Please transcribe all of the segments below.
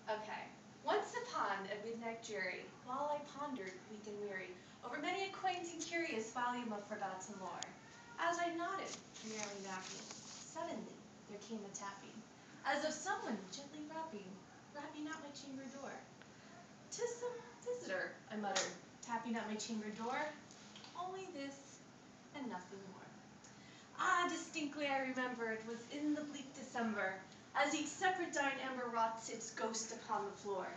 Okay. Once upon a midnight dreary, while I pondered, weak and weary, over many a quaint and curious volume of forgotten lore, as I nodded, merely napping, suddenly there came a tapping, as of someone gently rapping at my chamber door. "'Tis some visitor," I muttered, tapping at my chamber door. Only this, and nothing more. Ah, distinctly I remember it was in the bleak December, as each separate dying ember rots its ghost upon the floor.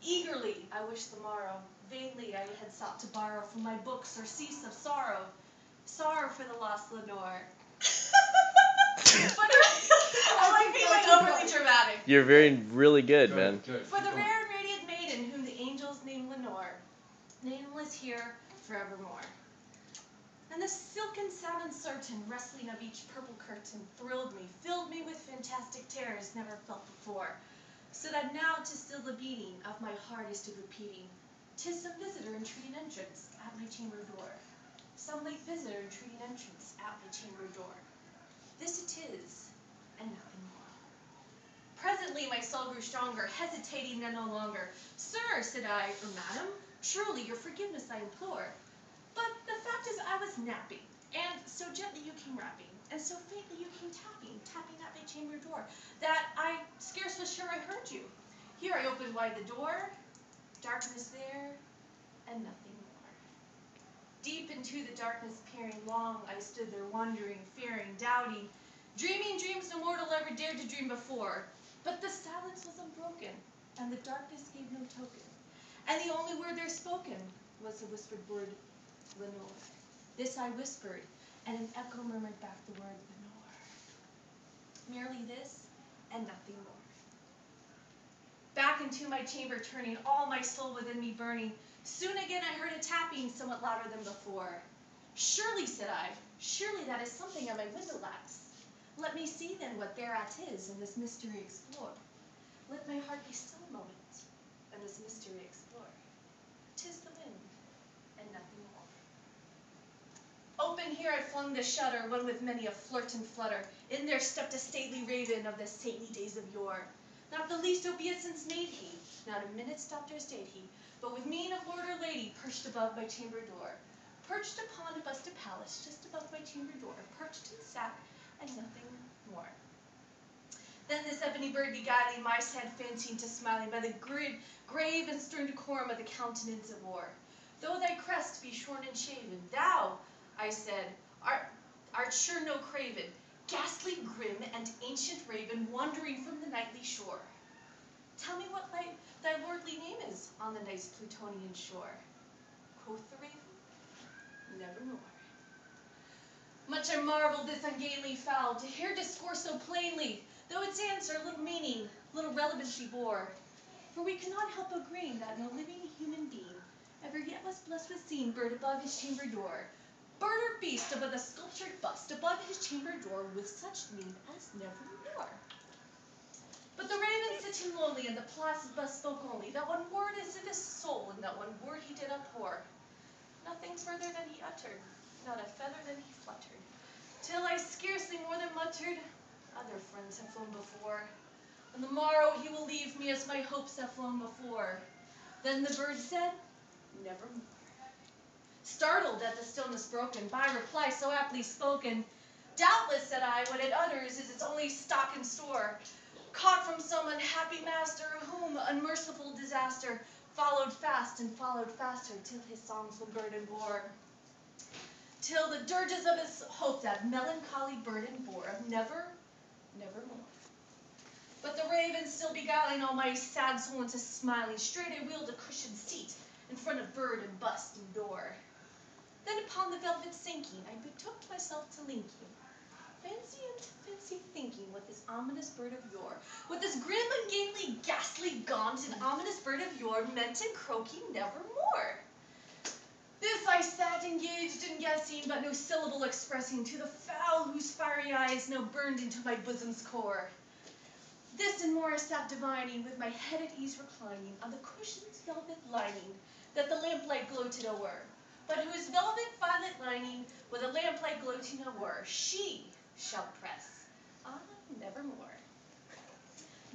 Eagerly I wished the morrow, vainly I had sought to borrow from my books surcease of sorrow, sorrow for the lost Lenore. But I like being like overly dramatic. You're really good, man. Good. For the rare and radiant maiden whom the angels name Lenore, nameless here forevermore. And the silken sound uncertain, rustling of each purple curtain, thrilled me, filled me with fantastic terrors never felt before, so that now to still the beating of my heart I stood repeating, "'Tis some visitor entreating entrance at my chamber door, some late visitor entreating entrance at my chamber door. This it is, and nothing more." Presently my soul grew stronger, hesitating no longer. "Sir," said I, "or madam, truly your forgiveness I implore. But the fact is I was napping, and so gently you came rapping, and so faintly you came tapping at my chamber door, that I scarce was sure I heard you. Here I opened wide the door, darkness there, and nothing more. Deep into the darkness peering, long I stood there wondering, fearing, doubting, dreaming dreams no mortal ever dared to dream before. But the silence was unbroken, and the darkness gave no token, and the only word there spoken was the whispered word, Lenore. This I whispered, and an echo murmured back the word Lenore. Merely this, and nothing more. Back into my chamber turning, all my soul within me burning, soon again I heard a tapping somewhat louder than before. "Surely," said I, "surely that is something at my window lacks. Let me see then what thereat is, and this mystery explore. Let my heart be still a moment, and this mystery explore. 'Tis the wind, and nothing more." Open here I flung the shutter, when with many a flirt and flutter, in there stepped a stately raven of the saintly days of yore. Not the least obeisance made he, not a minute stopped or stayed he, but with mien of lord or lady perched above my chamber door. Perched upon a busted palace just above my chamber door, perched and sat, and nothing more. Then this ebony bird beguiling my sad fancy into smiling by the grave and stern decorum of the countenance of war. "Though thy crest be shorn and shaven, thou," I said, art sure no craven, ghastly, grim, and ancient raven, wandering from the nightly shore. "Tell me what thy lordly name is on the night's Plutonian shore." Quoth the raven, "Nevermore." Much I marveled this ungainly fowl, to hear discourse so plainly, though its answer little meaning, little relevancy bore. For we cannot help agreeing that no living human being ever yet was blessed with seeing bird above his chamber door, bird or beast above the sculptured bust above his chamber door, with such name as Nevermore. But the raven sitting lonely, and the placid bust spoke only that one word as if his soul in that one word he did abhor. Nothing further than he uttered, not a feather than he fluttered, till I scarcely more than muttered, "Other friends have flown before. On the morrow he will leave me as my hopes have flown before." Then the bird said, "Nevermore." Startled at the stillness broken by reply so aptly spoken, "Doubtless," said I, "what it utters is its only stock and store, caught from some unhappy master, whom unmerciful disaster followed fast and followed faster, till his songs the burden bore, till the dirges of his hope that melancholy burden bore of nevermore." But the raven still beguiling all my sad soul into smiling, straight I wheeled a cushioned seat in front of bird and bust and door. Then upon the velvet sinking, I betook myself to linking, fancy thinking, with this ominous bird of yore, with this grim, ungainly, ghastly, gaunt, and ominous bird of yore, meant and croaking nevermore. This I sat engaged in guessing, but no syllable expressing to the fowl whose fiery eyes now burned into my bosom's core. This and more I sat divining, with my head at ease reclining on the cushion's velvet lining that the lamplight gloated o'er, but whose velvet violet lining, with a lamplight gloating o'er, she shall press, ah, nevermore.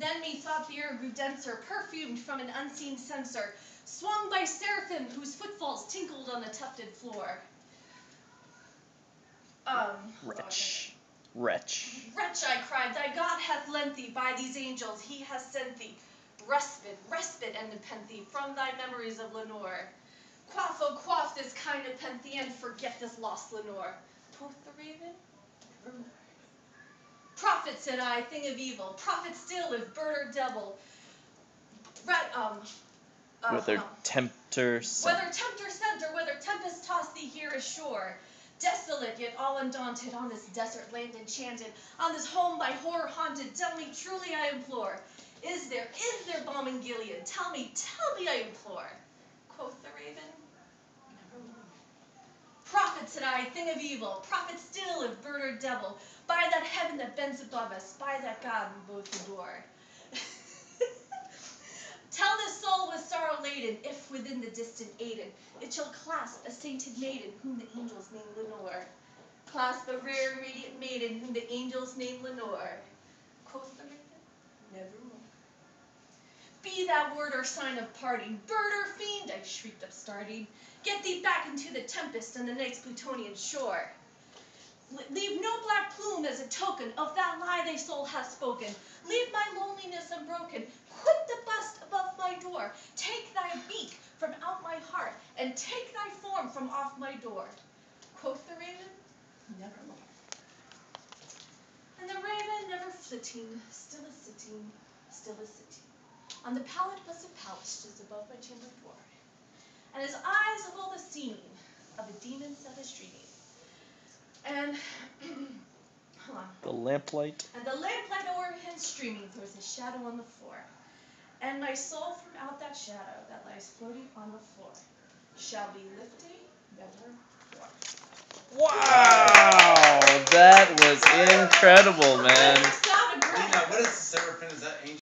Then methought the air grew denser, perfumed from an unseen censer, swung by seraphim whose footfalls tinkled on the tufted floor. Wretch. Wretch, I cried, thy God hath lent thee, by these angels he has sent thee, respite, and nepenthe from thy memories of Lenore. Quaff, oh quaff this kind nepenthe, and forget this lost Lenore. Quoth the raven, nevermore. Prophet, said I, thing of evil, prophet still, if bird or devil. Whether tempter sent. Whether tempter sent, or whether tempest tossed thee here ashore. Desolate, yet all undaunted, on this desert land enchanted, on this home by horror haunted, tell me truly I implore, is there balm in Gilead? Tell me, I implore. Quoth the raven, nevermore. Prophet, said I, thing of evil, prophet still, if bird or devil, by that heaven that bends above us, by that God we both adore. Tell this soul with sorrow laden, if within the distant Aidenn it shall clasp a sainted maiden, whom the angels name Lenore. Clasp a rare and radiant maiden, whom the angels name Lenore. Quoth the raven, nevermore. Be that word or sign of parting, bird or fiend, I shrieked upstarting, get thee back into the tempest and the night's Plutonian shore. Leave no black plume as a token of that lie thy soul hath spoken. Leave my loneliness unbroken. Quit the bust above my door. Take thy beak from out my heart, and take thy form from off my door. Quoth the raven, nevermore. And the raven, never flitting, still a sitting, on the pallet was a palace just above my chamber door, and his eyes of all the seeming of a demon set his dreaming. And hold on. The lamplight. And the lamplight o'er him streaming throws his shadow on the floor. And my soul from out that shadow that lies floating on the floor shall be lifted nevermore. Wow, that was incredible, man. Sounded great. Lena, what is the seraphim? Is that